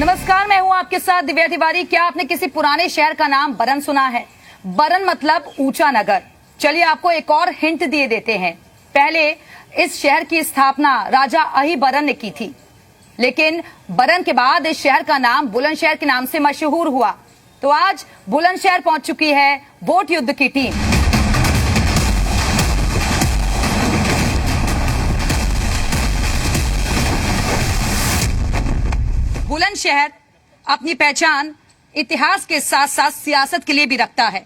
नमस्कार, मैं हूं आपके साथ दिव्या तिवारी। क्या आपने किसी पुराने शहर का नाम बरन सुना है? बरन मतलब ऊंचा नगर। चलिए आपको एक और हिंट दिए देते हैं। पहले इस शहर की स्थापना राजा अहिबरन ने की थी, लेकिन बरन के बाद इस शहर का नाम बुलंदशहर के नाम से मशहूर हुआ। तो आज बुलंदशहर पहुंच चुकी है वोट युद्ध की टीम। बुलंदशहर अपनी पहचान इतिहास के साथ साथ सियासत के लिए भी रखता है,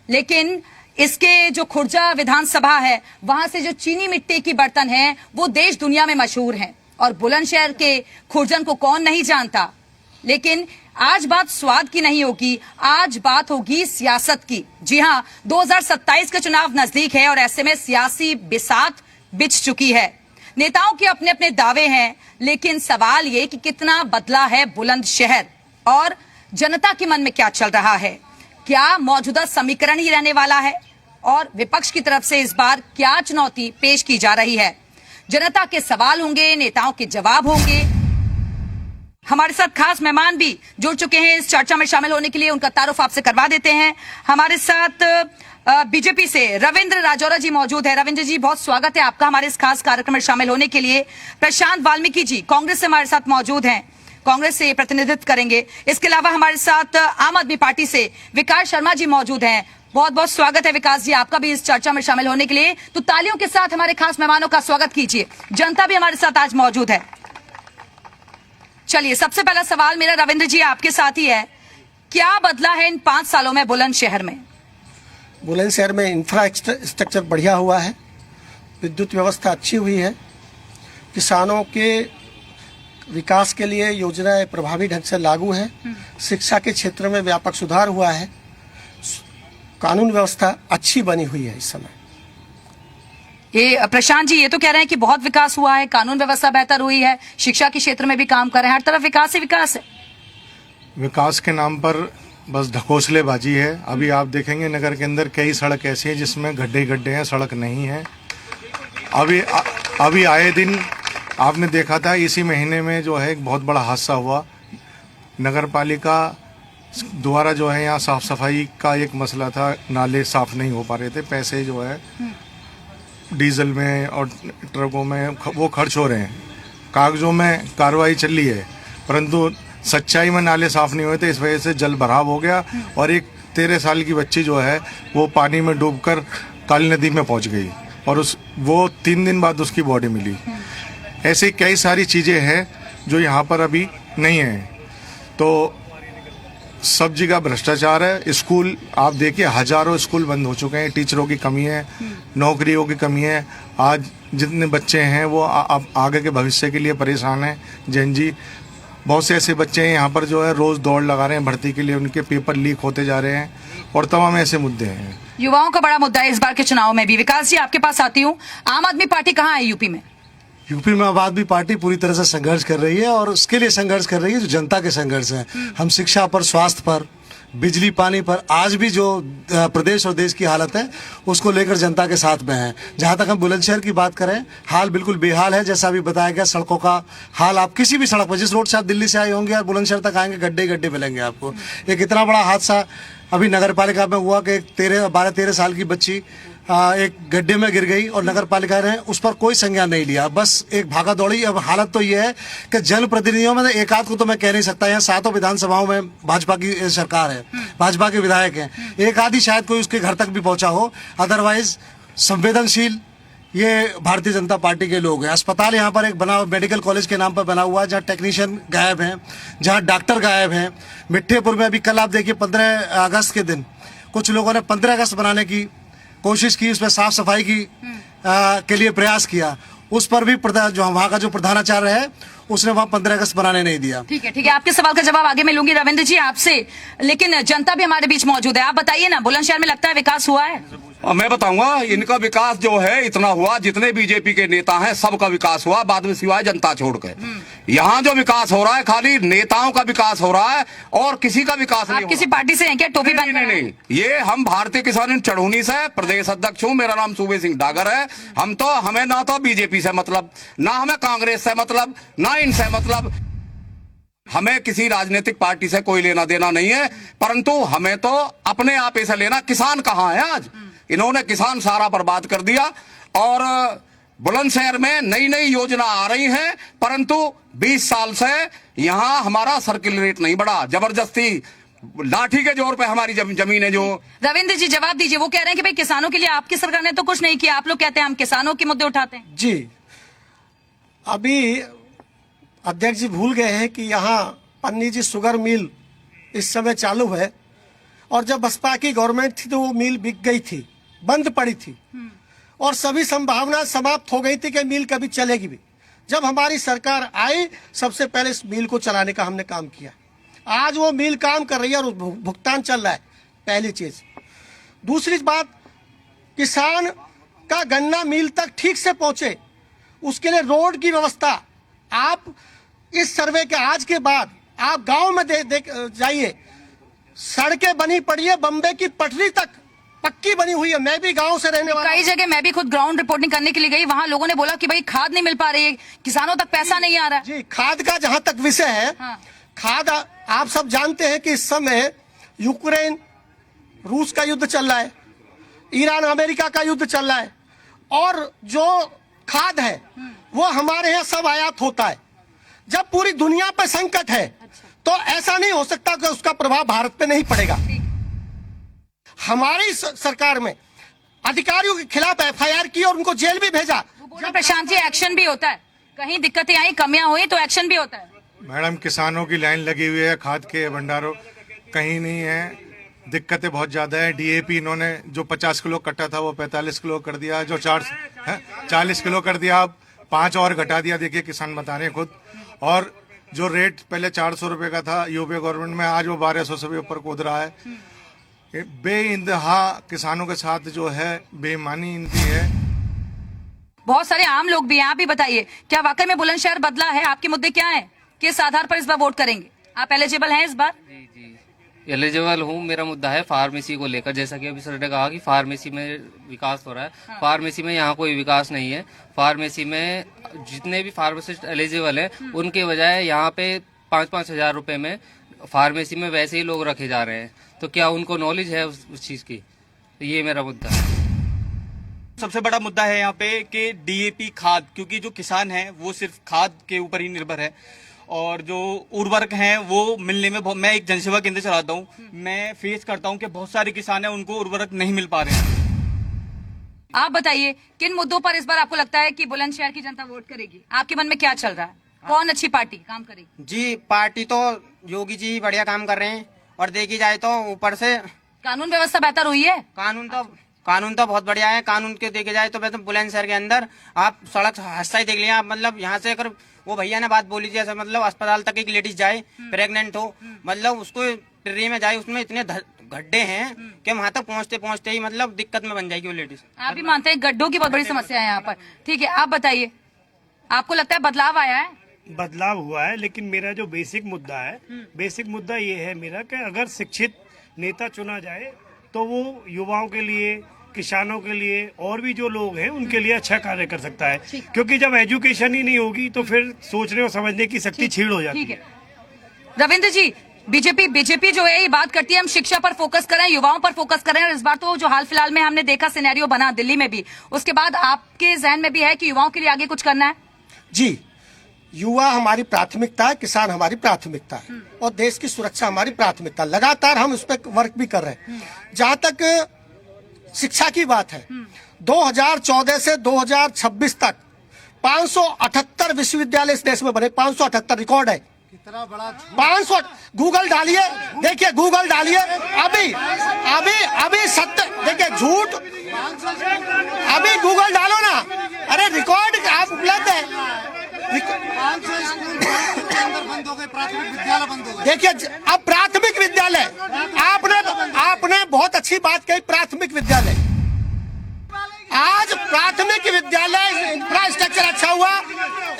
लेकिन इसके जो खुर्जा विधानसभा है, वहां से जो चीनी मिट्टी की बर्तन हैं, वो देश दुनिया में मशहूर हैं। और बुलंदशहर के खुर्जन को कौन नहीं जानता। लेकिन आज बात स्वाद की नहीं होगी, आज बात होगी सियासत की। जी हां, 2027 का चुनाव नजदीक है और ऐसे में सियासी बिसात बिछ चुकी है। नेताओं के अपने अपने दावे हैं, लेकिन सवाल ये कि कितना बदला है बुलंदशहर और जनता के मन में क्या चल रहा है। क्या मौजूदा समीकरण ही रहने वाला है और विपक्ष की तरफ से इस बार क्या चुनौती पेश की जा रही है? जनता के सवाल होंगे, नेताओं के जवाब होंगे। हमारे साथ खास मेहमान भी जुड़ चुके हैं इस चर्चा में शामिल होने के लिए। उनका तारुफ आपसे करवा देते हैं। हमारे साथ बीजेपी से रविंद्र राजौरा जी मौजूद है। रविंद्र जी, बहुत स्वागत है आपका हमारे इस खास कार्यक्रम में शामिल होने के लिए। प्रशांत वाल्मीकि जी कांग्रेस से हमारे साथ मौजूद हैं, कांग्रेस से प्रतिनिधित्व करेंगे। इसके अलावा हमारे साथ आम आदमी पार्टी से विकास शर्मा जी मौजूद हैं। बहुत बहुत स्वागत है विकास जी आपका भी इस चर्चा में शामिल होने के लिए। तो तालियों के साथ हमारे खास मेहमानों का स्वागत कीजिए। जनता भी हमारे साथ आज मौजूद है। चलिए, सबसे पहला सवाल मेरा रविंद्र जी आपके साथ ही है। क्या बदला है इन 5 सालों में बुलंदशहर में? बुलंदशहर में इंफ्रास्ट्रक्चर बढ़िया हुआ है, विद्युत व्यवस्था अच्छी हुई है, किसानों के विकास के लिए योजनाएं प्रभावी ढंग से लागू हैं, शिक्षा के क्षेत्र में व्यापक सुधार हुआ है, कानून व्यवस्था अच्छी बनी हुई है। इस समय ये प्रशांत जी ये तो कह रहे हैं कि बहुत विकास हुआ है, कानून व्यवस्था बेहतर हुई है, शिक्षा के क्षेत्र में भी काम कर रहे हैं, हर तरफ विकास ही विकास है। विकास के नाम पर बस ढकोसलेबाजी है। अभी आप देखेंगे नगर के अंदर कई सड़क ऐसी हैं जिसमें गड्ढे गड्ढे हैं, सड़क नहीं है। अभी आए दिन आपने देखा था, इसी महीने में जो है एक बहुत बड़ा हादसा हुआ। नगर पालिका द्वारा जो है यहाँ साफ सफाई का एक मसला था, नाले साफ नहीं हो पा रहे थे, पैसे जो है डीजल में और ट्रकों में वो खर्च हो रहे हैं, कागजों में कार्रवाई चल रही है, परंतु सच्चाई में नाले साफ नहीं हुए थे। इस वजह से जल भराव हो गया और एक 13 साल की बच्ची जो है वो पानी में डूबकर काली नदी में पहुंच गई और वो 3 दिन बाद उसकी बॉडी मिली। ऐसे कई सारी चीज़ें हैं जो यहाँ पर अभी नहीं है। तो सब जगह भ्रष्टाचार है। स्कूल आप देखिए, हजारों स्कूल बंद हो चुके हैं, टीचरों की कमी है, नौकरियों की कमी है। आज जितने बच्चे हैं वो अब आगे के भविष्य के लिए परेशान हैं। जैन जी, बहुत से ऐसे बच्चे हैं यहाँ पर जो है रोज दौड़ लगा रहे हैं भर्ती के लिए, उनके पेपर लीक होते जा रहे हैं और तमाम ऐसे मुद्दे हैं। युवाओं का बड़ा मुद्दा है इस बार के चुनाव में भी। विकास जी आपके पास आती हूँ। आम आदमी पार्टी कहाँ है यूपी में? यूपी में आम आदमी पार्टी पूरी तरह से संघर्ष कर रही है और उसके लिए संघर्ष कर रही है जो जनता के संघर्ष है। हम शिक्षा पर, स्वास्थ्य पर, बिजली पानी पर, आज भी जो प्रदेश और देश की हालत है उसको लेकर जनता के साथ में है। जहां तक हम बुलंदशहर की बात करें, हाल बिल्कुल बेहाल है। जैसा अभी बताया गया, सड़कों का हाल आप किसी भी सड़क पर, जिस रोड से आप दिल्ली से आए होंगे और बुलंदशहर तक आएंगे, गड्ढे गड्ढे मिलेंगे आपको। एक इतना बड़ा हादसा अभी नगर पालिका में हुआ कि 12-13 साल की बच्ची एक गड्ढे में गिर गई और नगर पालिका ने उस पर कोई संज्ञान नहीं लिया, बस एक भागा दौड़ी। अब हालत तो ये है कि जनप्रतिनिधियों में एक आध को तो मैं कह नहीं सकता, यहाँ 7 विधानसभाओं में भाजपा की सरकार है, भाजपा के विधायक हैं, एक आधी शायद कोई उसके घर तक भी पहुंचा हो। अदरवाइज संवेदनशील ये भारतीय जनता पार्टी के लोग हैं। अस्पताल यहाँ पर एक बना, मेडिकल कॉलेज के नाम पर बना हुआ है, जहाँ टेक्नीशियन गायब हैं, जहाँ डॉक्टर गायब हैं। मिठ्ठेपुर में अभी कल आप देखिए 15 अगस्त के दिन कुछ लोगों ने 15 अगस्त बनाने की कोशिश की, उसमें साफ सफाई की के लिए प्रयास किया, उस पर भी जो वहाँ का जो प्रधानाचार्य है उसने वहाँ 15 अगस्त बनाने नहीं दिया। ठीक है, आपके सवाल का जवाब आगे मैं लूंगी रविंद्र जी आपसे, लेकिन जनता भी हमारे बीच मौजूद है। आप बताइए ना, बुलंदशहर में लगता है विकास हुआ है? मैं बताऊंगा, इनका विकास जो है इतना हुआ, जितने बीजेपी के नेता हैं सबका विकास हुआ, बाद में सिवाय जनता छोड़ के। यहाँ जो विकास हो रहा है खाली नेताओं का विकास हो रहा है और किसी का विकास नहीं। आप किसी पार्टी से हैं क्या? टोपी नहीं, नहीं, नहीं, ये हम भारतीय किसान यूनियन चढ़ूनी से प्रदेश अध्यक्ष हूँ। मेरा नाम सूबे सिंह डागर है। हमें ना तो बीजेपी से मतलब, ना हमें कांग्रेस से मतलब, ना इनसे मतलब। हमें किसी राजनीतिक पार्टी से कोई लेना देना नहीं है, परंतु हमें तो अपने आप से लेना। किसान कहाँ है आज? इन्होंने किसान सारा बर्बाद कर दिया। और बुलंदशहर में नई नई योजना आ रही हैं, परंतु 20 साल से यहाँ हमारा सर्किल रेट नहीं बढ़ा। जबरदस्ती लाठी के जोर पे हमारी जमीनें जो। रविंद्र जी जवाब दीजिए। वो कह रहे हैं कि भाई किसानों के लिए आपकी सरकार ने तो कुछ नहीं किया, आप लोग कहते हैं हम किसानों के मुद्दे उठाते हैं। जी, अभी अध्यक्ष जी भूल गए हैं कि यहाँ पन्नी जी शुगर मिल इस समय चालू है, और जब बसपा की गवर्नमेंट थी तो वो मिल बिक गई थी, बंद पड़ी थी, और सभी संभावना समाप्त हो गई थी कि मिल कभी चलेगी भी। जब हमारी सरकार आई, सबसे पहले इस मिल को चलाने का हमने काम किया। आज वो मिल काम कर रही है और भुगतान चल रहा है, पहली चीज। दूसरी बात, किसान का गन्ना मिल तक ठीक से पहुंचे, उसके लिए रोड की व्यवस्था। आप इस सर्वे के आज के बाद आप गांव में जाइए, सड़कें बनी पड़ी है, बम्बे की पटरी तक पक्की बनी हुई है। मैं भी गांव से रहने वाला। कई जगह मैं भी खुद ग्राउंड रिपोर्टिंग करने के लिए गई, वहां लोगों ने बोला कि भाई खाद नहीं मिल पा रही है, किसानों तक पैसा नहीं आ रहा है। जी, खाद का जहां तक विषय है, हाँ। खाद आप सब जानते हैं कि इस समय यूक्रेन रूस का युद्ध चल रहा है, ईरान अमेरिका का युद्ध चल रहा है, और जो खाद है वो हमारे यहाँ सब आयात होता है। जब पूरी दुनिया पर संकट है, तो ऐसा नहीं हो सकता कि उसका प्रभाव भारत पे नहीं पड़ेगा। हमारी सरकार में अधिकारियों के खिलाफ एफआईआर की और उनको जेल भी भेजा। प्रशांत जी, एक्शन भी होता है, कहीं दिक्कतें आई, कमियां हुई तो एक्शन भी होता है। मैडम, किसानों की लाइन लगी हुई है, खाद के भंडारों कहीं नहीं है, दिक्कतें बहुत ज्यादा है। डीएपी इन्होंने जो 50 किलो कटा था वो 45 किलो कर दिया, जो 40 किलो कर दिया, अब 5 और घटा दिया। देखिए किसान बता रहे हैं खुद। और जो रेट पहले 400 रुपए का था यूपी गवर्नमेंट में, आज वो 1200 से भी ऊपर कूद रहा है। बेइंतहा किसानों के साथ जो है बेईमानी इनकी है। बहुत सारे आम लोग भी हैं, आप भी बताइए, क्या वाकई में बुलंदशहर बदला है? आपके मुद्दे क्या हैं? किस आधार पर इस बार वोट करेंगे? आप एलिजिबल हैं इस बार? जी जी एलिजिबल हूँ। मेरा मुद्दा है फार्मेसी को लेकर। जैसा कि अभी सर ने कहा कि फार्मेसी में विकास हो रहा है, हाँ। फार्मेसी में यहाँ कोई विकास नहीं है। फार्मेसी में जितने भी फार्मासिस्ट एलिजिबल है, उनके बजाय यहाँ पे 5-5 हजार रुपए में फार्मेसी में वैसे ही लोग रखे जा रहे हैं। तो क्या उनको नॉलेज है उस चीज की? तो ये मेरा मुद्दा है। सबसे बड़ा मुद्दा है यहाँ पे कि डीएपी खाद, क्योंकि जो किसान है वो सिर्फ खाद के ऊपर ही निर्भर है, और जो उर्वरक हैं वो मिलने में मैं एक जनसेवा केंद्र चलाता हूँ, मैं फेस करता हूँ कि बहुत सारे किसान हैं उनको उर्वरक नहीं मिल पा रहे हैं। आप बताइए, किन मुद्दों पर इस बार आपको लगता है कि बुलंदशहर की जनता वोट करेगी? आपके मन में क्या चल रहा है? कौन अच्छी पार्टी काम करेगी? जी, पार्टी तो योगी जी बढ़िया काम कर रहे हैं, और देखी जाए तो ऊपर से कानून व्यवस्था बेहतर हुई है? कानून तो बहुत बढ़िया है। कानून के देखे जाए तो वैसे बुलंदशहर के अंदर आप सड़क हादसा ही देख लिया आप, मतलब यहाँ से अगर वो भैया ने बात बोली जैसे मतलब अस्पताल तक एक लेडीज जाए प्रेग्नेंट हो, मतलब उसको ट्रेन में जाए, उसमें इतने गड्ढे हैं कि वहां तक पहुंचते पहुंचते ही मतलब दिक्कत में बन जाएगी वो लेडीज। आप भी मानते हैं गड्ढों की बहुत बड़ी समस्या है यहाँ पर? ठीक है, आप बताइए, आपको लगता है बदलाव आया है? बदलाव हुआ है, लेकिन मेरा जो बेसिक मुद्दा है, बेसिक मुद्दा ये है मेरा कि अगर शिक्षित नेता चुना जाए तो वो युवाओं के लिए, किसानों के लिए और भी जो लोग हैं उनके लिए अच्छा कार्य कर सकता है। क्योंकि जब एजुकेशन ही नहीं होगी तो फिर सोचने और समझने की शक्ति छीड़ हो जाती है। रविंद्र जी, बीजेपी जो है ये बात करती है हम शिक्षा पर फोकस करें, युवाओं पर फोकस करें, और इस बार तो जो हाल फिलहाल में हमने देखा सिनेरियो बना दिल्ली में भी, उसके बाद आपके जहन में भी है कि युवाओं के लिए आगे कुछ करना है? जी, युवा हमारी प्राथमिकता है, किसान हमारी प्राथमिकता है, और देश की सुरक्षा हमारी प्राथमिकता। लगातार हम उस पर वर्क भी कर रहे हैं। जहां तक शिक्षा की बात है, 2014 से 2026 तक 578 विश्वविद्यालय इस देश में बने। 578 रिकॉर्ड है। कितना बड़ा 500 गूगल डालिए, देखिए गूगल डालिए, अभी सत्य देखिए, झूठ अभी गूगल डालो ना, अरे रिकॉर्ड आप उपलब्ध है। 500 स्कूल के अंदर बंद हो गए, प्राथमिक विद्यालय बंद हो गए। देखिए अब प्राथमिक विद्यालय, आपने बहुत अच्छी बात कही, प्राथमिक विद्यालय। आज प्राथमिक विद्यालय इंफ्रास्ट्रक्चर अच्छा हुआ,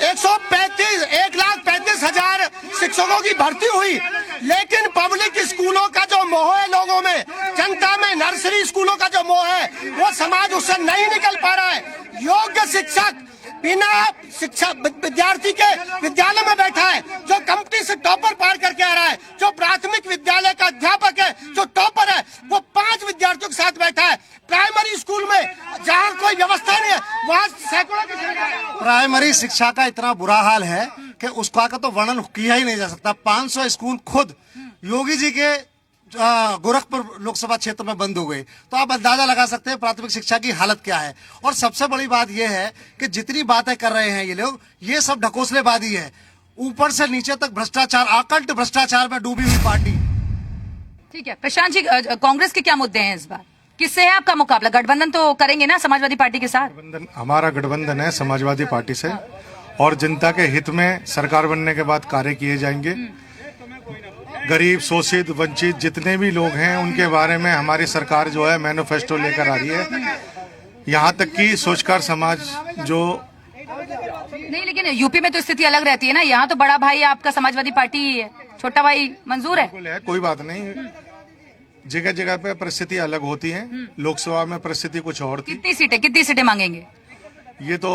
1,35,00,000 शिक्षकों की भर्ती हुई, लेकिन पब्लिक स्कूलों का जो मोह है लोगों में, जनता में, नर्सरी स्कूलों का जो मोह है, वो समाज उससे नहीं निकल पा रहा है। योग्य शिक्षक बिना शिक्षा विद्यार्थी के विद्यालय में बैठा है, जो कंपनी से टॉपर पाया कह रहा है, जो प्राथमिक विद्यालय का अध्यापक है, जो टॉपर है, वो 5 विद्यार्थियों के साथ बैठा है। प्राइमरी स्कूल में जहाँ कोई व्यवस्था नहीं है, वहाँ सैकड़ों की संख्या है। प्राइमरी शिक्षा का इतना बुरा हाल है कि उसका का तो वर्णन किया ही नहीं जा सकता। 500 स्कूल खुद योगी जी के गोरखपुर लोकसभा क्षेत्र में बंद हो गए, तो आप अंदाजा लगा सकते हैं प्राथमिक शिक्षा की हालत क्या है। और सबसे बड़ी बात यह है कि जितनी बातें कर रहे हैं ये लोग, ये सब ढकोसलेबाजी है। ऊपर से नीचे तक भ्रष्टाचार, आकंठ भ्रष्टाचार में डूबी हुई पार्टी। ठीक है प्रशांत जी, कांग्रेस के क्या मुद्दे हैं इस बार? किससे है आपका मुकाबला? गठबंधन तो करेंगे ना समाजवादी पार्टी के साथ? हमारा गठबंधन है समाजवादी पार्टी से, और जनता के हित में सरकार बनने के बाद कार्य किए जाएंगे। गरीब, शोषित, वंचित जितने भी लोग हैं उनके बारे में हमारी सरकार जो है मैनिफेस्टो लेकर आ रही है। यहाँ तक कि सोचकर समाज जो नहीं, लेकिन यूपी में तो स्थिति अलग रहती है ना। यहाँ तो बड़ा भाई आपका समाजवादी पार्टी ही है, छोटा भाई मंजूर है। बिल्कुल है, कोई बात नहीं। जगह जगह पे परिस्थिति अलग होती है। लोकसभा में परिस्थिति कुछ और थी। कितनी सीटें मांगेंगे? ये तो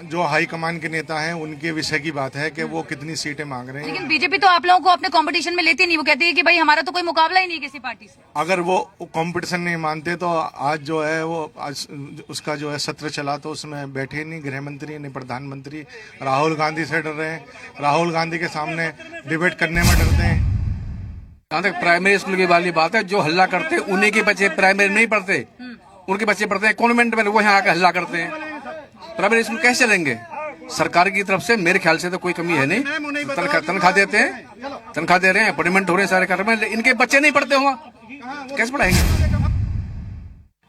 जो हाईकमान के नेता हैं उनके विषय की बात है कि वो कितनी सीटें मांग रहे हैं। लेकिन बीजेपी तो आप लोगों को अपने कंपटीशन में लेती नहीं। वो कहती है कि भाई हमारा तो कोई मुकाबला ही नहीं किसी पार्टी से। अगर वो कंपटीशन नहीं मानते तो आज जो है वो आज उसका जो है सत्र चला तो उसमें बैठे नहीं गृह मंत्री, नहीं प्रधानमंत्री। राहुल गांधी से डर रहे हैं, राहुल गांधी के सामने डिबेट करने में डरते हैं। जहाँ तक प्राइमरी स्कूल की वाली बात है, जो हल्ला करते हैं उन्हीं के बच्चे प्राइमरी नहीं पढ़ते, उनके बच्चे पढ़ते हैं कॉन्वेंट में, वो यहाँ आकर हल्ला करते हैं। प्राइमरी स्कूल कैसे चलेंगे? सरकार की तरफ से मेरे ख्याल से तो कोई कमी है नहीं। तनख्वाह देते हैं, तनख्वाह दे रहे हैं, अपॉइंटमेंट हो रहे हैं सारे कार्य में, इनके बच्चे नहीं पढ़ते हुआ कैसे पढ़ाएंगे?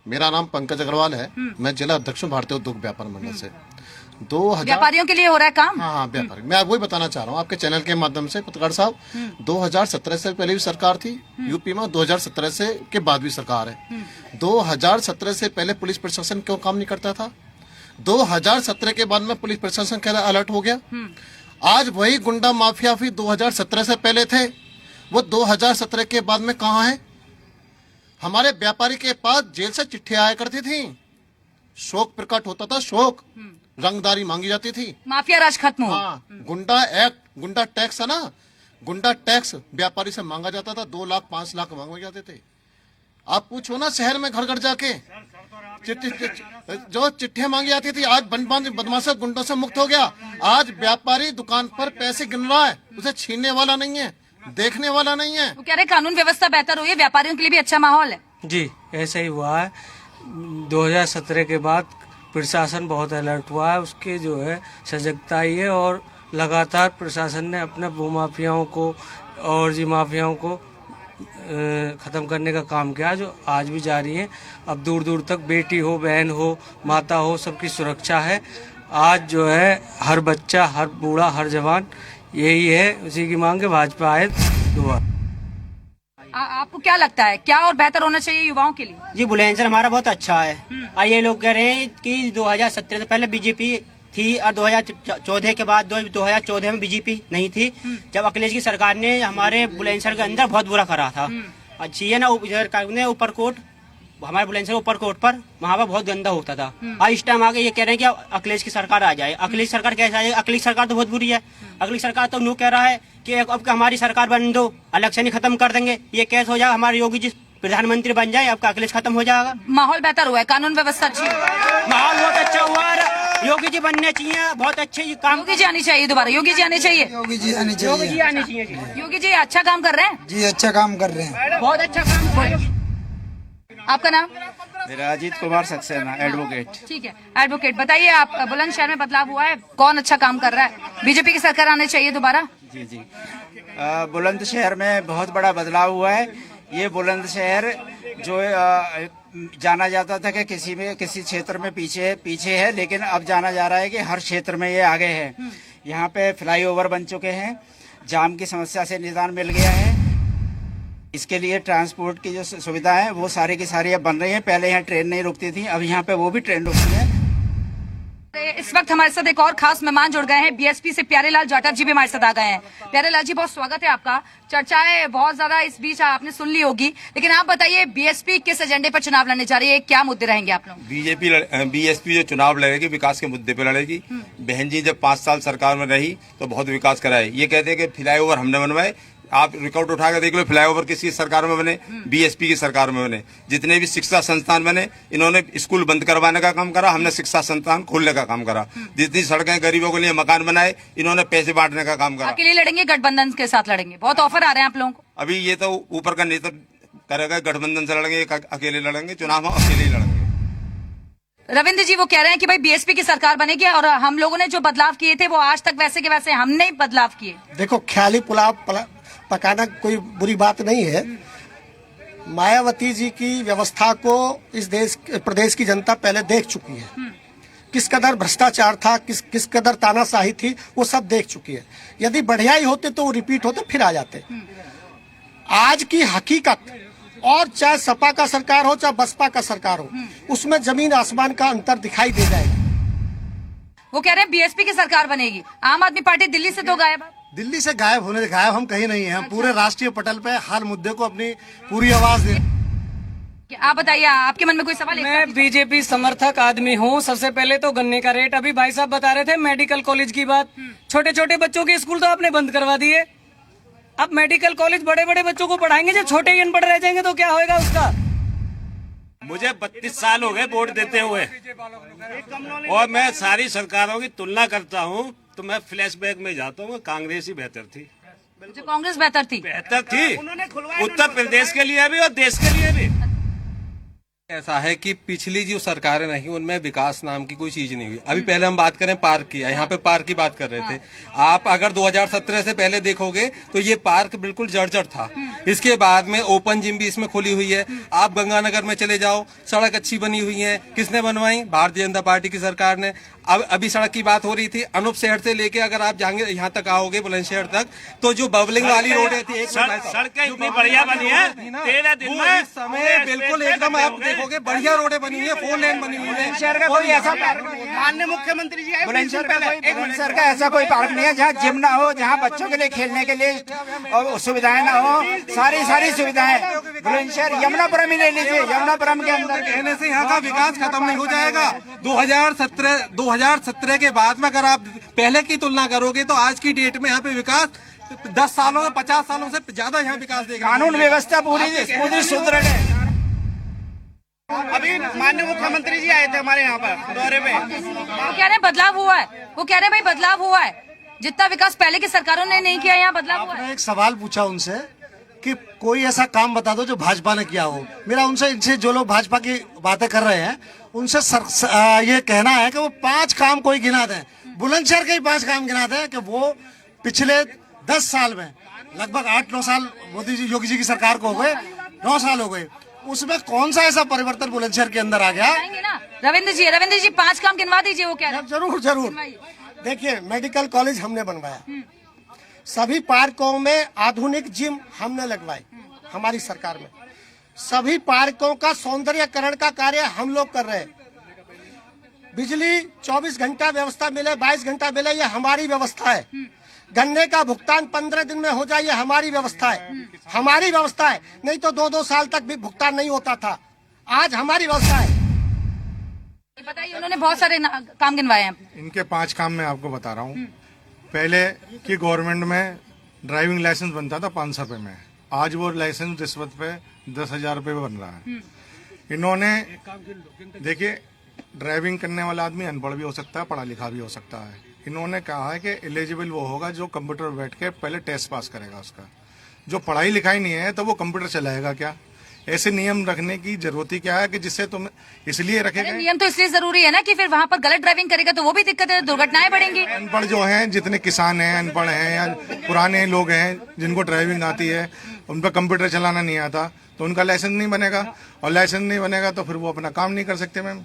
मेरा नाम पंकज अग्रवाल है, मैं जिला अध्यक्ष हूँ भारतीय उद्योग व्यापार मंडल से। 2000 व्यापारियों के लिए हो रहा है काम। हाँ, व्यापारी। मैं वही बताना चाह रहा हूँ आपके चैनल के माध्यम से पत्रकार साहब, 2017 से पहले भी सरकार थी यूपी में, 2017 से के बाद भी सरकार है। 2017 से पहले पुलिस प्रशासन क्यों काम नहीं करता था? 2017 के बाद में पुलिस प्रशासन क्या अलर्ट हो गया? आज वही गुंडा माफिया भी 2017 से पहले थे, वो 2017 के बाद में कहाँ है? हमारे व्यापारी के पास जेल से चिट्ठी आया करती थी, शोक प्रकट होता था, शोक, रंगदारी मांगी जाती थी, माफिया राज खत्म हो। हाँ, गुंडा एक्ट, गुंडा टैक्स है ना, गुंडा टैक्स व्यापारी से मांगा जाता था, 2 लाख 5 लाख मांगे जाते थे। आप पूछो ना शहर में घर घर जाके, जो चिट्ठियां मांगी जाती थी, आज बदमाशों गुंडों से मुक्त हो गया। आज व्यापारी दुकान पर पैसे गिन रहा है, उसे छीनने वाला नहीं है, देखने वाला नहीं है। वो कह रहे कानून व्यवस्था बेहतर हुई है, व्यापारियों के लिए भी अच्छा माहौल है। जी ऐसा ही हुआ है। 2017 के बाद प्रशासन बहुत अलर्ट हुआ है, उसके जो है सजगता ही है, और लगातार प्रशासन ने अपने भूमाफियाओं को और जी माफियाओं को खत्म करने का काम किया, जो आज भी जारी है। अब दूर दूर तक बेटी हो, बहन हो, माता हो, सबकी सुरक्षा है। आज जो है हर बच्चा, हर बूढ़ा, हर जवान यही है, उसी की मांग है भाजपा आए दोबारा। आपको क्या लगता है क्या और बेहतर होना चाहिए युवाओं के लिए? जी बुलंदशहर हमारा बहुत अच्छा है। और ये लोग कह रहे हैं कि 2017 से पहले बीजेपी थी और 2014 के बाद 2014 में बीजेपी नहीं थी, जब अखिलेश की सरकार ने हमारे बुलंदशहर के अंदर बहुत बुरा करा था। अच्छी है ना, ऊपरकोट, हमारे बुलंदशहर ऊपरकोट पर वहाँ पर बहुत गंदा होता था। आज इस टाइम आगे ये कह रहे हैं कि अखिलेश की सरकार आ जाए। अखिलेश सरकार कैसे आ जाए? अखिलेश सरकार तो बहुत बुरी है। अखिलेश सरकार तो नो कह रहा है कि अब हमारी सरकार बन दो, इलेक्शन ही खत्म कर देंगे। ये कैसे हो जाएगा? हमारे योगी जी प्रधानमंत्री बन जाए, आपका अखिलेश खत्म हो जाएगा। माहौल बेहतर हुआ है, कानून व्यवस्था अच्छी, माहौल बहुत अच्छा हुआ है। योगी जी बनने चाहिए, बहुत अच्छे काम। योगी जी आनी चाहिए दोबारा, योगी जी आने चाहिए, योगी जी आनी चाहिए, योगी जी आने चाहिए। योगी जी अच्छा काम कर रहे हैं। जी अच्छा काम कर रहे हैं, बहुत अच्छा काम। आपका नाम? मेरा अजीत कुमार सक्सेना, एडवोकेट। ठीक है, एडवोकेट बताइए, आप बुलंदशहर में बदलाव हुआ है, कौन अच्छा काम कर रहा है? बीजेपी की सरकार आने चाहिए दोबारा? जी जी, बुलंदशहर में बहुत बड़ा बदलाव हुआ है। ये बुलंदशहर जो जाना जाता था कि किसी क्षेत्र में पीछे है, लेकिन अब जाना जा रहा है कि हर क्षेत्र में ये आगे है। यहाँ पे फ्लाईओवर बन चुके हैं, जाम की समस्या से निदान मिल गया है। इसके लिए ट्रांसपोर्ट की जो सुविधा है वो सारी की सारी अब बन रही है। पहले यहाँ ट्रेन नहीं रुकती थी, अब यहाँ पे वो भी ट्रेन रुकती है। इस वक्त हमारे साथ एक और खास मेहमान जुड़ गए हैं, बीएसपी से प्यारेलाल जाटव जी भी हमारे साथ आ गए हैं। प्यारेलाल जी बहुत स्वागत है आपका। चर्चाएं बहुत ज्यादा इस बीच आपने सुन ली होगी, लेकिन आप बताइए बीएसपी किस एजेंडे पर चुनाव लड़ने जा रही है, क्या मुद्दे रहेंगे आप लोग? बीएसपी जो चुनाव लड़ेगी विकास के मुद्दे पे लड़ेगी। बहन जी जब 5 साल सरकार में रही तो बहुत विकास कराए। ये कहते हैं कि फ्लाईओवर हमने बनवाए, आप रिकॉर्ड उठा के देख लो, फ्लाईओवर किसी सरकार में बने, बीएसपी की सरकार में बने, जितने भी शिक्षा संस्थान बने, इन्होंने स्कूल बंद करवाने का काम करा, हमने शिक्षा संस्थान खोलने का काम करा। जितनी सड़कें गरीबों के लिए मकान बनाए, इन्होंने पैसे बांटने का काम करा। अकेले लड़ेंगे गठबंधन के साथ लड़ेंगे? बहुत ऑफर आ रहे हैं आप लोगों को। अभी ये तो ऊपर का नेतृत्व करेगा, गठबंधन से लड़ेंगे, अकेले लड़ेंगे, चुनाव हम अकेले ही लड़ेंगे। रविंद्र जी वो कह रहे हैं कि भाई बीएसपी की सरकार बनेगी और हम लोगों ने जो बदलाव किए थे वो आज तक वैसे के वैसे हमने बदलाव किए। देखो, ख्याली पुलाव पकाना कोई बुरी बात नहीं है। मायावती जी की व्यवस्था को इस प्रदेश की जनता पहले देख चुकी है। किस कदर भ्रष्टाचार था, किस कदर तानाशाही थी, वो सब देख चुकी है। यदि बढ़िया ही होते तो वो रिपीट होते, फिर आ जाते। आज की हकीकत, और चाहे सपा का सरकार हो चाहे बसपा का सरकार हो, उसमें जमीन आसमान का अंतर दिखाई दे जाएगा। वो कह रहे हैं बीएसपी की सरकार बनेगी। आम आदमी पार्टी दिल्ली से तो गायब है। दिल्ली से गायब हम कहीं नहीं है। हम पूरे राष्ट्रीय पटल पे हर मुद्दे को अपनी पूरी आवाज दे। आप बताइए, आपके मन में कोई सवाल है? मैं बीजेपी समर्थक आदमी हूँ। सबसे पहले तो गन्ने का रेट, अभी भाई साहब बता रहे थे मेडिकल कॉलेज की बात, छोटे छोटे बच्चों के स्कूल तो आपने बंद करवा दिए। अब मेडिकल कॉलेज बड़े बड़े बच्चों को पढ़ाएंगे, जब छोटे ही अनपढ़ रह जाएंगे तो क्या होगा उसका? मुझे 32 साल हो गए वोट देते हुए, और मैं सारी सरकारों की तुलना करता हूँ तो मैं फ्लैशबैक में जाता हूँ, कांग्रेस ही बेहतर थी। जो कांग्रेस बेहतर थी? बेहतर थी, उत्तर प्रदेश के लिए भी और देश के लिए भी। ऐसा है कि पिछली जो सरकारें रही उनमें विकास नाम की कोई चीज नहीं हुई। अभी पहले हम बात करें पार्क की, यहाँ पे पार्क की बात कर रहे थे। आप अगर 2017 से पहले देखोगे तो ये पार्क बिल्कुल जर्जर था। इसके बाद में ओपन जिम भी इसमें खुली हुई है। आप गंगानगर में चले जाओ, सड़क अच्छी बनी हुई है। किसने बनवाई? भारतीय जनता पार्टी की सरकार ने। अब अभी सड़क की बात हो रही थी, अनूप शहर से लेके अगर आप जाएंगे यहाँ तक आओगे बुलंदशहर तक, तो जो बबलिंग वाली रोड थी, सड़कें इतनी बढ़िया बनी है, 13 दिन में इस समय बिल्कुल एकदम आप देखोगे बढ़िया रोडें बनी हुई है, 4 लेन बनी हुई है। शहर का कोई ऐसा माननीय मुख्यमंत्री जी बुलंदशहर का ऐसा कोई पार्क नहीं है जहाँ जिम ना हो, जहाँ बच्चों के लिए खेलने के लिए और सुविधाएं ना हो। सारी सुविधाएं बुलंदशहर, यमुनापुरम ही ले लीजिए, यमुनापुरम के अंदर कहने से यहाँ का विकास खत्म नहीं हो जाएगा। 2017 के बाद में अगर आप पहले की तुलना करोगे तो आज की डेट में यहाँ पे विकास 10 सालों में 50 सालों से ज्यादा यहाँ विकास देगा। कानून व्यवस्था पूरी सुदृढ़ है। अभी माननीय मुख्यमंत्री जी आए थे हमारे यहाँ पर दौरे पे, वो कह रहे हैं बदलाव हुआ है। वो कह रहे हैं भाई बदलाव हुआ है, जितना विकास पहले की सरकारों ने नहीं किया, यहाँ बदलाव हुआ है। एक सवाल पूछा उनसे कि कोई ऐसा काम बता दो जो भाजपा ने किया हो। मेरा उनसे, इनसे जो लोग भाजपा की बातें कर रहे हैं उनसे ये कहना है कि वो 5 काम कोई गिना दें, बुलंदशहर के ही 5 काम गिना दें कि वो पिछले 10 साल में, लगभग 8-9 साल मोदी जी योगी जी की सरकार को हो गए, 9 साल हो गए, उसमें कौन सा ऐसा परिवर्तन बुलंदशहर के अंदर आ गया? रविंद्र जी 5 काम गिनवा दीजिए। वो कह रहे हैं जरूर। देखिए, मेडिकल कॉलेज हमने बनवाया, सभी पार्कों में आधुनिक जिम हमने लगवाई हमारी सरकार में, सभी पार्कों का सौंदर्यकरण का कार्य हम लोग कर रहे हैं। बिजली 24 घंटा व्यवस्था मिले, 22 घंटा मिले, ये हमारी व्यवस्था है। गन्ने का भुगतान 15 दिन में हो जाए, ये हमारी व्यवस्था है। नहीं तो 2-2 साल तक भी भुगतान नहीं होता था। आज हमारी व्यवस्था है। बताइए, उन्होंने बहुत सारे काम गिनवाए हैं। इनके 5 काम मैं आपको बता रहा हूँ। पहले की गवर्नमेंट में ड्राइविंग लाइसेंस बनता था 500 रुपए में, आज वो लाइसेंस रिश्वत पे 10,000 रुपए बन रहा है। इन्होंने, देखिए, ड्राइविंग करने वाला आदमी अनपढ़ भी हो सकता है, पढ़ा लिखा भी हो सकता है। इन्होंने कहा है कि एलिजिबल वो होगा जो कंप्यूटर बैठ के पहले टेस्ट पास करेगा उसका। जो पढ़ाई लिखाई नहीं है तो वो कंप्यूटर चलाएगा क्या? ऐसे नियम रखने की जरूरत ही क्या है कि जिससे तुम इसलिए रखे गए। नियम तो इसलिए जरूरी है ना कि फिर वहाँ पर गलत ड्राइविंग करेगा तो वो भी दिक्कत है, दुर्घटनाएं बढ़ेंगी। अनपढ़ जो हैं, जितने किसान हैं, अनपढ़ हैं या पुराने लोग हैं जिनको ड्राइविंग आती है, उन पर कंप्यूटर चलाना नहीं आता, तो उनका लाइसेंस नहीं बनेगा, और लाइसेंस नहीं बनेगा तो फिर वो अपना काम नहीं कर सकते। मैम,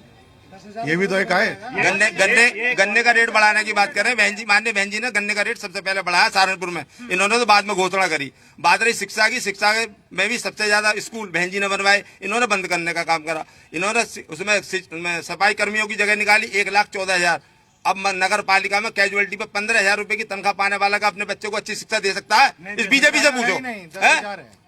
ये भी तो एक है। गन्ने का रेट बढ़ाने की बात करें, माननीय बहन जी ने गन्ने का रेट सबसे पहले बढ़ाया सहारनपुर में, इन्होंने तो बाद में घोषणा करी। बात रही शिक्षा की, शिक्षा में भी सबसे ज्यादा स्कूल बहन जी ने बनवाए, इन्होंने बंद करने का काम करा। इन्होंने उसमें सफाई कर्मियों की जगह निकाली 1,14,000। अब नगर पालिका में कैजुअलिटी पे 15,000 रुपए की तनख्वाह पाने वाला का अपने बच्चे को अच्छी शिक्षा दे सकता है? इस बीजेपी से पूछो।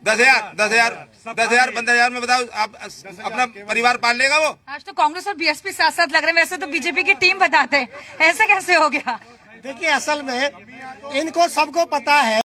10,000 15,000 में बताओ आप अपना परिवार पाल लेगा वो? आज तो कांग्रेस और बीएसपी साथ साथ लग रहे हैं, वैसे तो बीजेपी की टीम बताते हैं, ऐसे कैसे हो गया? देखिए, असल में इनको सबको पता है